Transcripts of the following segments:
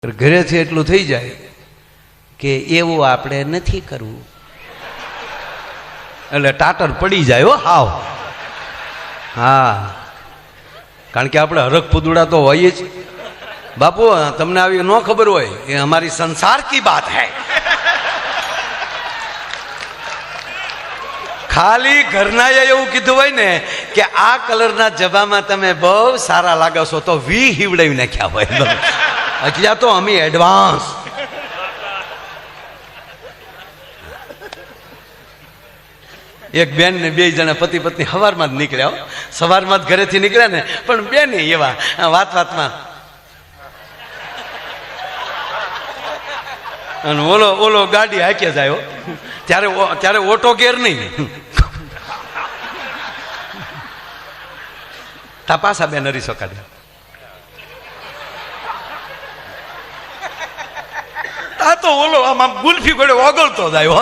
ઘરેથી એટલું થઈ જાય કે એવું આપણે નથી કરવું, એટલે ટાટર પડી જાય હો હાવ. હા, કારણ કે આપણે હરખ પુદુડા તો હોય જ. બાપુ તમને આવી ન ખબર હોય, એ અમારી સંસાર કી બાત હૈ. ખાલી ઘરનાએ એવું કીધું હોય ને કે આ કલરના જબામાં તમે બહુ સારા લાગો છો તો વી હિવડાવી નાખ્યા હોય. એટલે તો અમે એડવાન્સ. એક બેન ને બે જણા પતિ પત્ની સવારમાં જ નીકળ્યા, સવારમાં જ ઘરેથી નીકળ્યા ને, પણ બેન એવા વાત વાતમાં અને ઓલો ગાડી હાકે જાય. ત્યારે ઓટો ગેર નહીં, તપાસા બેન હરી શકાય. આ તો ઓલો આમ ગુલ્ફી ગોળે ઓગળતો જાય.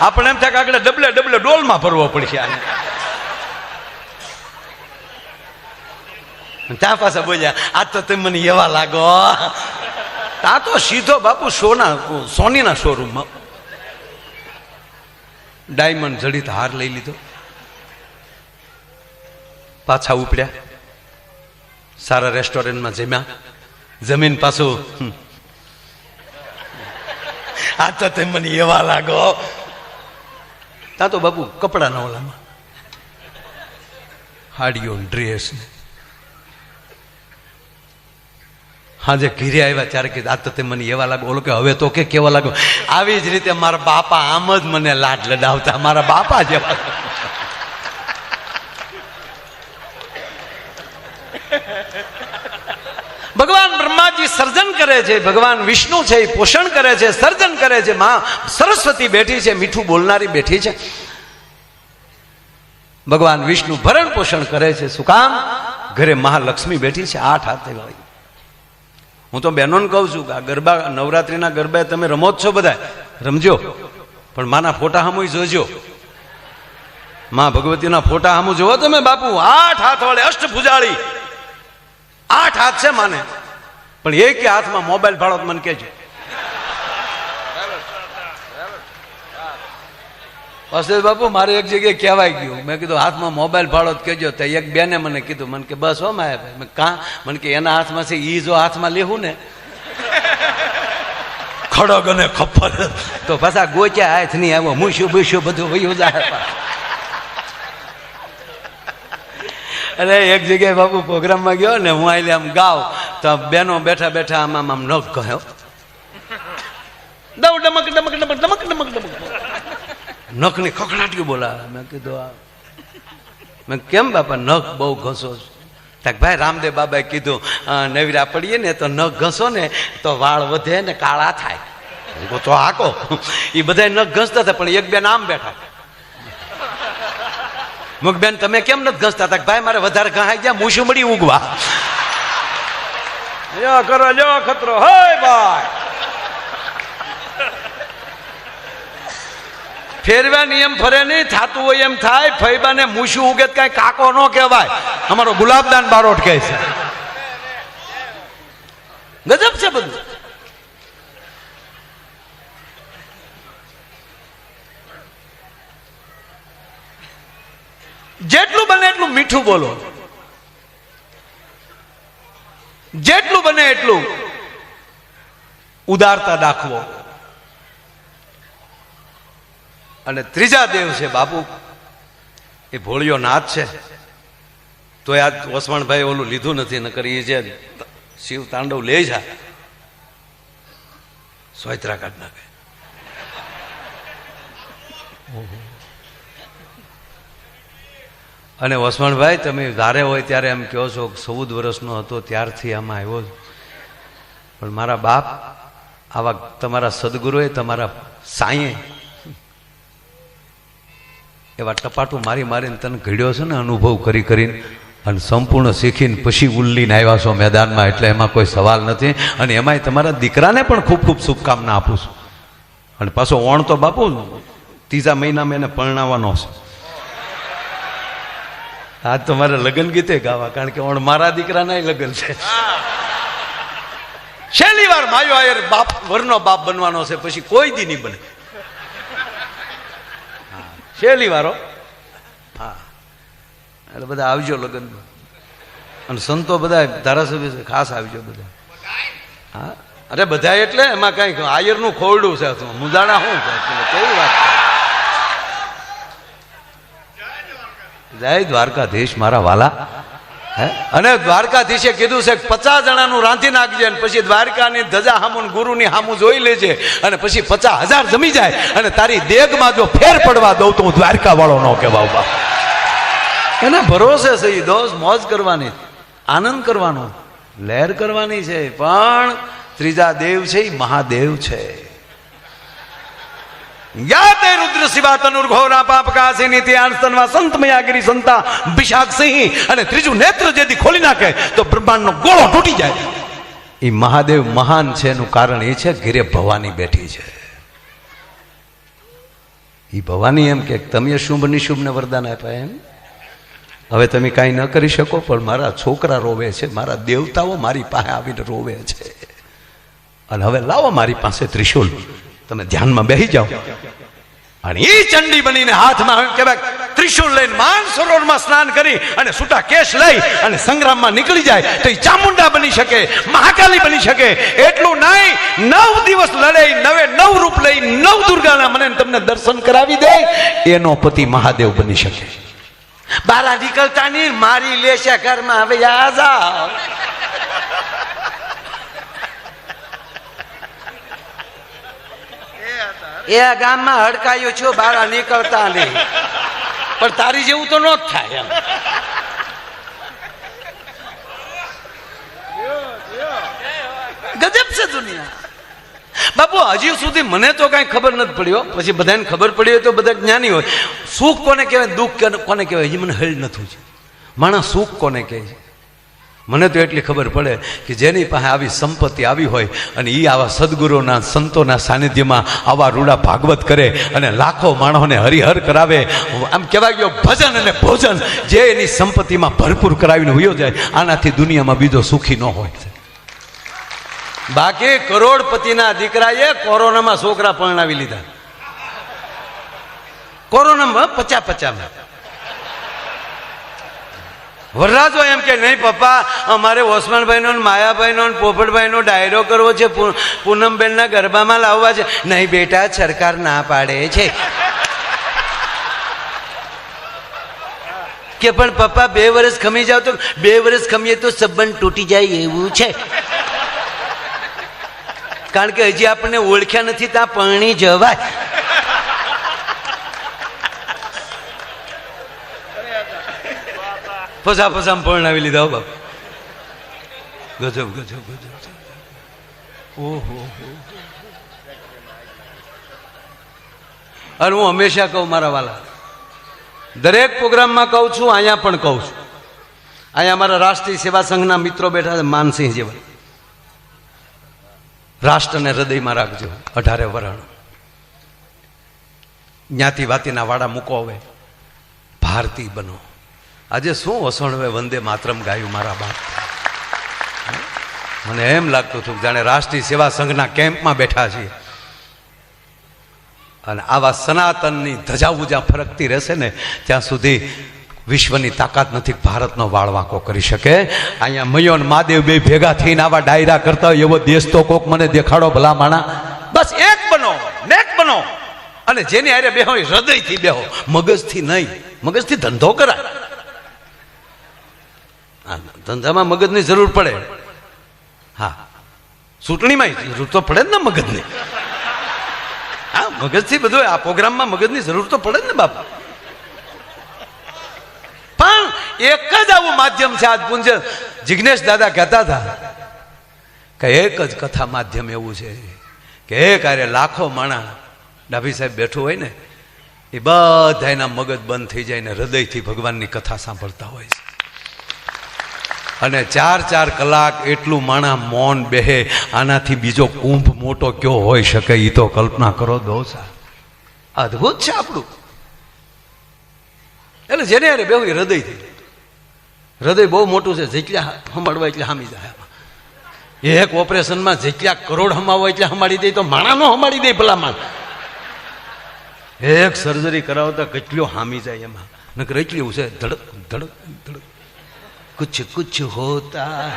આપણે એમ થાય કે આગળ ડબલે ડબલે ડોલમાં ભરવો પડશે. ત્યાં પાછા બોલ્યા, આ તો તમે મને એવા લાગો. આ તો સીધો બાપુ સોનીના શોરૂમમાં ડાયમંડ જડિત હાર લઈ લીધો, પાછા ઉપડ્યા, સારા રેસ્ટોરન્ટમાં જમ્યા, જમીન પાછું આ તો તમે મને એવા લાગો. ત્યાં તો બાપુ કપડાના ઓલામાં હાડીઓ ડ્રેસ. હાજે ઘીરે આવ્યા ત્યારે કે આ તો તે મને એવા લાગો. ઓલો કે હવે તો કે કેવા લાગો. આવી જ રીતે મારા બાપા આમ જ મને લાડ લડાવતા, મારા બાપા જેવા. ભગવાન બ્રહ્માજી સર્જન કરે છે, ભગવાન વિષ્ણુ છે એ પોષણ કરે છે, સર્જન કરે છે. માં સરસ્વતી બેઠી છે, મીઠું બોલનારી બેઠી છે. ભગવાન વિષ્ણુ ભરણ પોષણ કરે છે. શું કામ? ઘરે મહાલક્ષ્મી બેઠી છે, 8 હાથે વાળી. હું તો બહેનોને કહું છું કે આ ગરબા, નવરાત્રિના ગરબા તમે રમો જ છો, બધા રમજો, પણ માના ફોટા સામું જોજો. માં ભગવતીના ફોટા સામું જોવો તમે બાપુ. 8 હાથ વાળે અષ્ટભુજાળી, 8 હાથ છે માને, પણ એક હાથમાં મોબાઈલ ભાડો મને કહેજો. બસ બાપુ મારે એક જગ્યાએ કહેવાય ગયું, મેં કીધું હાથમાં મોબાઈલ ભાડો જ કહેજો. તો એક બેને મને કીધું, મને કે બસ હો માયા ભાઈ. મેં કાં? મને કે એના હાથમાં છે, ઈ જો હાથમાં લેવું ને ખડગ અને ખપ્પર તો પાછા ગોચ્યા હાથ નહીં આવ્યો, મૂસ્યું બૂસ્યું બધું વયું જાય. અરે એક જગ્યાએ બાપુ પ્રોગ્રામમાં ગયો ને, હું આલે આમ ગાવ તો બેનો બેઠા બેઠા આમ આમ નખ કહ્યો, દઉ ડમક ડમક ડમક ડમક ડમક ડમક, નખની ખખડાટીયું બોલાવે. મેં કીધું મેં કેમ બાપા નખ બહુ ઘસો છો? ભાઈ રામદેવ બાબાએ કીધું નવરા પડીએ ને તો નખ ઘસો ને તો વાળ વધે ને કાળા થાય. તો હાકો એ બધા નખ ઘસતા હતા, પણ એક બેન આમ બેઠા. બેન તમે કેમ નથી ઘસતા? ભાઈ મારે વધારે ઘાઈ ગયા, મૂછું મળી ઉગવા. લ્યો કરો લ્યો ખતરો. હે ભાઈ ફેરવા નિયમ ફરે નહીં, થાતું હોય એમ થાય. ફૈબાને મૂછું ઉગે કઈ કાકો ન કહેવાય, અમારો ગુલાબદાન બારોટ કહે છે. ગજબ છે બધું. જેટલું બને એટલું મીઠું બોલો, જેટલું બને એટલું ઉદારતા દાખવો. અને ત્રીજા દેવ છે બાપુ, એ ભોળિયો નાથ છે. તો આ વસવાણભાઈ ઓલું લીધું નથી, નકર એ જે શિવ તાંડવ લે છે સોયત્રા કાઢ નાખે. અને વસવાણભાઈ તમે ધારે હોય ત્યારે એમ કહો છો 14 વર્ષનો હતો ત્યારથી આમાં આવ્યો છું, પણ મારા બાપ આવા તમારા સદગુરુએ, તમારા સાંઈએ એવા ટપાટું મારી મારીને તને ઘડ્યો છે ને, અનુભવ કરી કરીને, અને સંપૂર્ણ શીખીને પછી ઉલ્લીને આવ્યા છો મેદાનમાં. એટલે એમાં કોઈ સવાલ નથી. અને એમાંય તમારા દીકરાને પણ ખૂબ ખૂબ શુભકામના આપું છું. અને પાછો ઓણ તો બાપુ 3જા મહિનામાં એને પરણાવવાનો છે. આજ તો મારે લગ્ન ગીતે ગાવા, કારણ કે ઓણ મારા દીકરાના લગ્ન છે. છેલ્લી વાર માયો આયર બાપ વરનો બાપ બનવાનો છે, પછી કોઈ દી નહીં બને. છેલ્લી વારો. હા, એટલે બધા આવજો લગ્નમાં. અને સંતો બધા ધારાસભ્ય છે, ખાસ આવજો બધા. હા, અરે બધા એટલે એમાં કઈ આયરનું ખોરડું છે, મુદાણા શું કેવી વાત. જય દ્વારકાધીશ મારા વાલા. અને દ્વારકાધીશે કીધું છે 50 જણાનું રાંધી નાખજે, અને પછી દ્વારકાની ધજા હામું ગુરુની હામું જોઈ લેજે, અને પછી 50,000 જમી જાય, અને તારી દેગમાં જો ફેર પડવા દઉં તો હું દ્વારકા વાળો ન કહેવાઉં. બાપ એના ભરોસે છે. દોસ્ત મોજ કરવાની, આનંદ કરવાનો, લહેર કરવાની છે. પણ ત્રીજા દેવ છે એ મહાદેવ છે. યાતે રુદ્ર શિવા તનુર્ઘોરા પાપકાસી નિત્યાનસ્તનવા સંતમયાગિરી સંતા વિશાખ સિંહ. અને ત્રીજું નેત્ર જેથી ખોલી નાખે તો બ્રહ્માંડનો ગોળો તૂટી જાય. એ મહાદેવ મહાન છે એનું કારણ એ છે ઘેરે ભવાની બેઠી છે. એ ભવાની એમ કે તમે શુભ નિશુભને વરદાન આપ્યા એમ. હવે તમે કાંઈ ન કરી શકો, પણ મારા છોકરા રોવે છે, મારા દેવતાઓ મારી પાસે આવીને રોવે છે, અને હવે લાવો મારી પાસે ત્રિશુલ, તમે ધ્યાનમાં બેસી જાઓ. અને એ ચંડી બનીને હાથમાં કહેવાય ત્રિશુલ લઈને માનસરોવરમાં સ્નાન કરી અને છૂટા કેશ લઈ અને સંગ્રામમાં નીકળી જાય તો એ ચામુંડા બની શકે, મહાકાલી બની શકે. એટલું નહીં, 9 દિવસ લડે, 9 રૂપ લઈ 9 દુર્ગાના મને તમને દર્શન કરાવી દે, એનો પતિ મહાદેવ બની શકે. બારા નીકળતા નહીં, મારી લેશે ઘરમાં. હવે આ જાઓ. એ ગામમાં હડકાયો છો, બારા નીકળતા નહીં, પણ તારી જેવું તો ન જ થાય એમ. ગજબ છે દુનિયા. બાપુ હજી સુધી મને તો કઈ ખબર નથી પડ્યો, પછી બધાને ખબર પડી હોય તો બધા જ્ઞાની હોય. સુખ કોને કહેવાય, દુઃખ કોને કહેવાય, હજી મને હલ નથી છે. માણસ સુખ કોને કહે છે મને તો એટલી ખબર પડે કે જેની પાસે આવી સંપત્તિ આવી હોય અને એ આવા સદગુરુના સંતોના સાનિધ્યમાં આવા રૂડા ભાગવત કરે અને લાખો માણસોને હરિહર કરાવે, આમ કહેવાય ગયો ભજન અને ભોજન જે એની સંપત્તિમાં ભરપૂર કરાવીને વયો જાય, આનાથી દુનિયામાં બીજો સુખી ન હોય. બાકી કરોડપતિના દીકરાએ કોરોનામાં છોકરા પરણાવી લીધા. કોરોનામાં 50-50. વરરાજો એમ કે નહીં પપ્પા, અમારે ઓસમાનભાઈનો માયાભાઈનો પોપટભાઈનો ડાયરો કરવો છે, પૂનમબેનના ગરબામાં લાવવા છે. નહીં બેટા, સરકાર ના પાડે છે. કે પણ પપ્પા 2 વર્ષ ખમી જાવ તો 2 વર્ષ ખમીએ તો સંબંધ તૂટી જાય એવું છે, કારણ કે હજી આપણને ઓળખ્યા નથી ત્યાં પરણી જવાય. ફસા પરણાવી લીધા. બાપ ગજબ ગજબ ગજબ. ઓહો. અને હું હંમેશા કહું મારા વાલા, દરેક પ્રોગ્રામમાં કહું છું, અહીંયા પણ કહું છું. અહીંયા અમારા રાષ્ટ્રીય સેવા સંઘના મિત્રો બેઠા છે, માનસિંહ જેવા. રાષ્ટ્રને હૃદયમાં રાખજો. 18 વરણ જ્ઞાતિ વાતીના વાડા મૂકો, હવે ભારતીય બનો. આજે શું વસણવે વંદે માતરમ ગાયું મારા બાપ. મને એમ લાગતું હતું જાણે રાષ્ટ્રીય સેવા સંઘના કેમ્પમાં બેઠા છીએ. અને આવા સનાતનની ધજાઓ જ્યાં ફરકતી રહેશે ને ત્યાં સુધી વિશ્વની તાકાત નથી ભારતનો વાળવાંકો કરી શકે. અહીંયા મયો ને મહાદેવ બે ભેગા થઈને આવા ડાયરા કરતા હોય એવો દેશ તો કોક મને દેખાડો ભલા માણા. બસ એક બનો, નેક બનો, અને જેની હારે બેહો હૃદયથી બેહો, મગજથી નહીં. મગજથી ધંધો કરાય, ધંધામાં મગજની જરૂર પડે. હા, ચૂંટણીમાં જરૂર તો પડે જ ને મગજની. હા, મગજથી બધું આ પ્રોગ્રામમાં મગજની જરૂર તો પડે જ ને બાપ. પણ એક જ આવું માધ્યમ છે. આજ પૂંજ જિજ્ઞેશ દાદા કહેતા હતા કે એક જ કથા માધ્યમ એવું છે કે એક આરે લાખો માણા ડાભી સાહેબ બેઠું હોય ને, એ બધા એના મગજ બંધ થઈ જાય ને હૃદયથી ભગવાનની કથા સાંભળતા હોય છે. અને 4-4 કલાક એટલું માણા મૌન બેહે, આનાથી બીજો કુંભ મોટો કયો હોઈ શકે? એ તો કલ્પના કરો દોસ્ત, અદભુત છે આપણું. એટલે જેને અરે બેહું હૃદયથી. હૃદય બહુ મોટું છે, જેટલા સંભાળવા એટલે હામી જાય. એક ઓપરેશનમાં જેટલા કરોડ હમાવો એટલે હમાડી દે તો માણાનો હમાડી દે ભલામાં. એક સર્જરી કરાવતા કેટલો હામી જાય એમાં. નકર એટલું છે ધડક ધડક ધડક કુછ કુછ હોતા.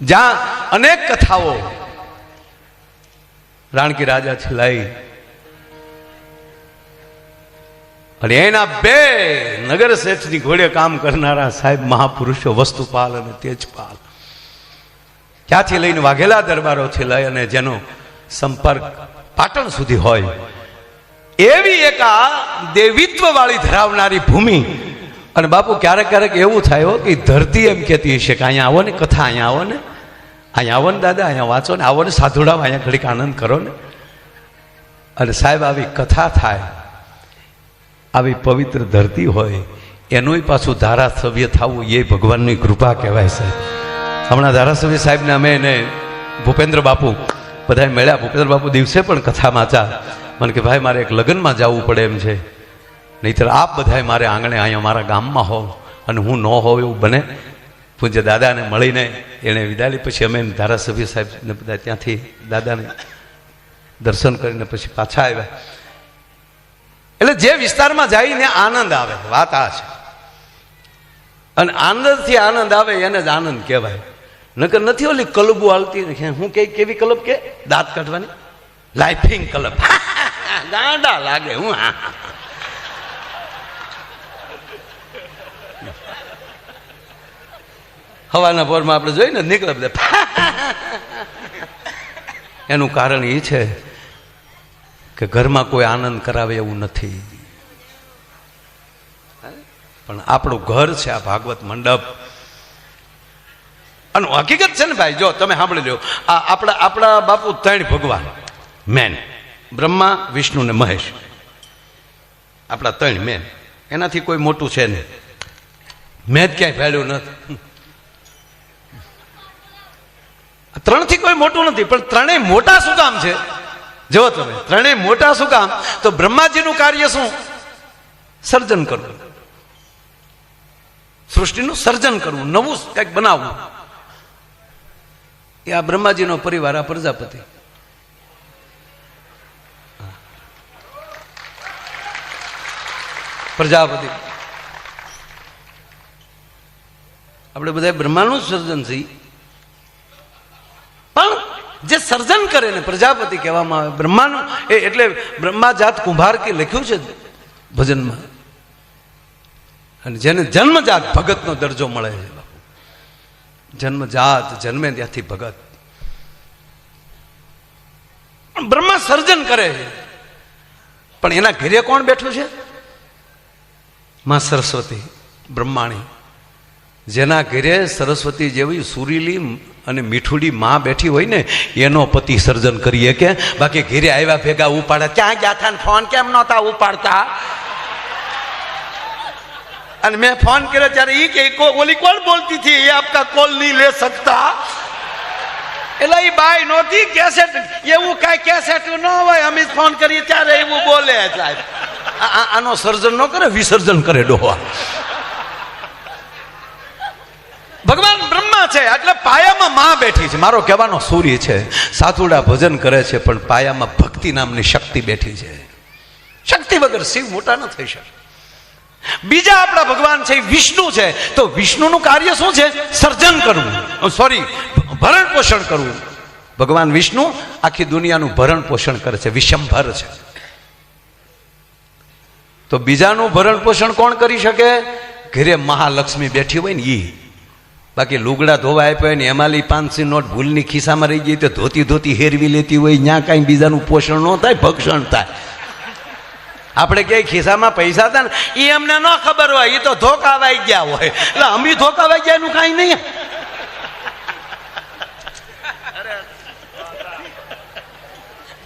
જ્યાં અનેક કથાઓ રાણકી રાજાથી લઈ અને એના બે નગર શેઠની ઘોડે કામ કરનારા સાહેબ મહાપુરુષો વસ્તુપાલ અને તેજપાલ, ત્યાંથી લઈને વાઘેલા દરબારોથી લઈ અને જેનો સંપર્ક પાટણ સુધી હોય એવી એક આ દેવીત્વ વાળી ધરાવનારી ભૂમિ. અને બાપુ ક્યારેક ક્યારેક એવું થાય કે ધરતી એમ કહેતી હશે કે અહીંયા આવો ને, કથા અહીંયા આવો ને, અહીંયા આવો ને દાદા, અહીંયા વાંચો ને, આવો ને સાધુડાવ, અહીંયા ઘડીક આનંદ કરો ને. અને સાહેબ આવી કથા થાય, આવી પવિત્ર ધરતી હોય, એનું પાછું ધારાસભ્ય થવું એ ભગવાનની કૃપા કહેવાય સાહેબ. હમણાં ધારાસભ્ય સાહેબને અમે એને ભૂપેન્દ્ર બાપુ બધા મળ્યા. ભૂપેન્દ્ર બાપુ દિવસે પણ કથા વાંચા. મને કે ભાઈ મારે એક લગ્નમાં જવું પડે એમ છે, નહીંતર આપ બધા મારે આંગણે અહીંયા મારા ગામમાં હોવ અને હું ન હોવ એવું બને. પૂજ્ય દાદાને મળીને એણે વિદાય લીધી. પછી અમે ધારાસભ્ય સાહેબને બધા ત્યાંથી દાદાને દર્શન કરીને પછી પાછા આવ્યા. એટલે જે વિસ્તારમાં જઈને આનંદ આવે, વાત આ છે. અને આનંદથી આનંદ આવે એને જ આનંદ કહેવાય. નકર નથી ઓલી કલબુ હાલતી, હું કેવી કલબ કે દાંત કાઢવાની, લાઇફિંગ કલબ. ગાંડા લાગે. હું હવાના પોરમાં આપણે જોઈ ને નીકળે બધા. એનું કારણ એ છે કે ઘરમાં કોઈ આનંદ કરાવે એવું નથી. પણ આપણું ઘર છે આ ભાગવત મંડપ. અને હકીકત છે ને ભાઈ, જો તમે સાંભળી લો, આપણા બાપુ ત્રણ ભગવાન મેન, બ્રહ્મા, વિષ્ણુ ને મહેશ, આપણા ત્રણ મેન. એનાથી કોઈ મોટું છે નહીં. મેં જ ક્યાંય ફેડ્યું નથી. ત્રણથી કોઈ મોટું નથી. પણ ત્રણેય મોટા શું કામ છે જો તમે, ત્રણેય મોટા શું કામ? તો બ્રહ્માજીનું કાર્ય શું? સર્જન કરવું, સૃષ્ટિનું સર્જન કરવું, નવું કંઈક બનાવવું. એ આ બ્રહ્માજીનો પરિવાર, આ પ્રજાપતિ. પ્રજાપતિ આપણે બધા બ્રહ્માનું સર્જન છે. પણ જે સર્જન કરે ને પ્રજાપતિ કહેવામાં આવે. બ્રહ્માનું એટલે બ્રહ્માજાત કુંભાર કે લખ્યું છે ભજનમાં. અને જેને જન્મજાત ભગતનો દરજ્જો મળે છે. જન્મજાત, જન્મે ત્યાંથી ભગત. બ્રહ્મા સર્જન કરે છે. પણ એના ઘરે કોણ બેઠું છે? માં સરસ્વતી બ્રહ્માણી. જેના ઘરે સરસ્વતી જેવી સુરીલી અને મીઠુડી માં બેઠી હોય ને એનો પતિ સર્જન કરીએ કે. બાકી ઘરે આવ્યા ભેગા ઉપાડે, ક્યાં ગયા હતા ને ફોન કેમ નહોતા ઉપાડતા? અને મેં ફોન કર્યો ત્યારે એ કે ઓલી કોણ બોલતી હતી, એ આપકા કોલ નહીં લે સકતા. એટલે એ બાઈ નહોતી કેસેટ, એવું કાંઈ કેસેટ ન હોય, અમે ફોન કરીએ ત્યારે એવું બોલે. સાહેબ આનો સર્જન ન કરે, વિસર્જન કરે ડોહા. ભગવાન બ્રહ્મા છે એટલે પાયામાં માં બેઠી છે. મારો કહેવાનો સૂર્ય છે. સાધુડા ભજન કરે છે પણ પાયામાં ભક્તિ નામની શક્તિ બેઠી છે. શક્તિ વગર શિવ મોટા ન થઈ શકે. બીજા આપણા ભગવાન છે વિષ્ણુ છે. તો વિષ્ણુનું કાર્ય શું છે? સર્જન કરવું, સોરી ભરણ પોષણ કરવું. ભગવાન વિષ્ણુ આખી દુનિયાનું ભરણ પોષણ કરે છે, વિશંભર છે. તો બીજાનું ભરણ પોષણ કોણ કરી શકે? ઘરે મહાલક્ષ્મી બેઠી હોય ને ઈ. બાકી લુગડા ધોવા આપ્યા ને એમાંલી 500 નોટ ભૂલની ખિસ્સામાં રહી ગઈ તો ધોતી હેરવી લેતી હોય. ત્યાં કાંઈ બીજાનું પોષણ ન થાય, ભક્ષણ થાય. આપણે ક્યાંય ખિસ્સામાં પૈસા હતા ને એ અમને ન ખબર હોય, એ તો ધોકાવાઈ ગયા હોય. એટલે અમે ધોકાવાઈ ગયા એનું કાંઈ નહીં.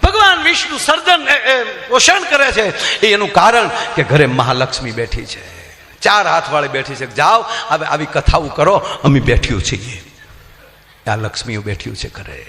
ભગવાન વિષ્ણુ સર્જન પોષણ કરે છે. એનું કારણ કે ઘરે મહાલક્ષ્મી બેઠી છે, 4 હાથ વાળી બેઠી છે. જાઓ હવે આવી કથાઓ કરો, અમે બેઠ્યું છીએ. આ લક્ષ્મીઓ બેઠ્યું છે ઘરે.